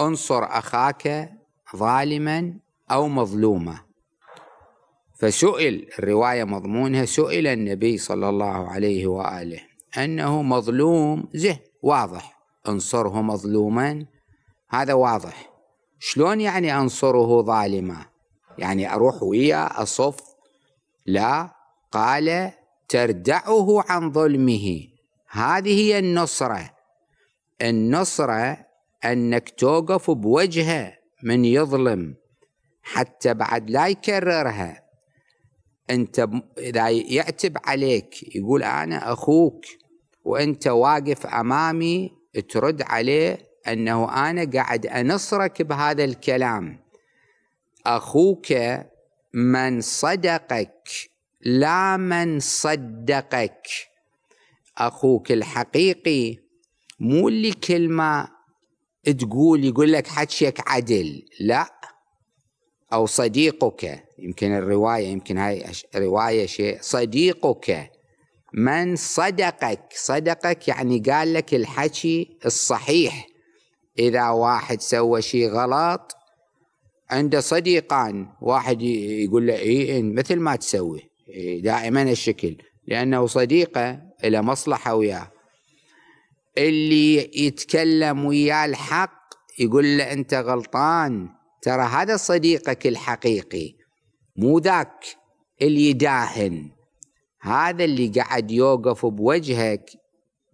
انصر أخاك ظالما أو مظلوما. فسئل، الرواية مضمونها، سئل النبي صلى الله عليه وآله أنه مظلوم، واضح، انصره مظلوما، هذا واضح. شلون يعني أنصره ظالما؟ يعني أروح وياه أصف؟ لا، قال تردعه عن ظلمه. هذه هي النصرة. النصرة أنك توقف بوجهه من يظلم حتى بعد لا يكررها. أنت إذا يعتب عليك يقول أنا أخوك وأنت واقف أمامي، ترد عليه أنه أنا قاعد أنصرك بهذا الكلام. أخوك من صدقك لا من صدقك. أخوك الحقيقي مو اللي كلمة تقول يقول لك حكيك عدل، لا. أو صديقك، يمكن الرواية، يمكن هاي رواية شيء، صديقك من صدقك. صدقك يعني قال لك الحكي الصحيح. إذا واحد سوى شيء غلط عنده صديقان، واحد يقول له إيه مثل ما تسوي، دائما الشكل، لأنه صديقه إلى مصلحة وياه. اللي يتكلم وياه الحق يقول له أنت غلطان، ترى هذا صديقك الحقيقي، مو ذاك اللي يداهن. هذا اللي قاعد يوقف بوجهك،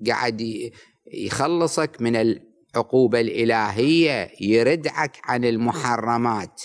قاعد يخلصك من العقوبة الإلهية، يردعك عن المحرمات.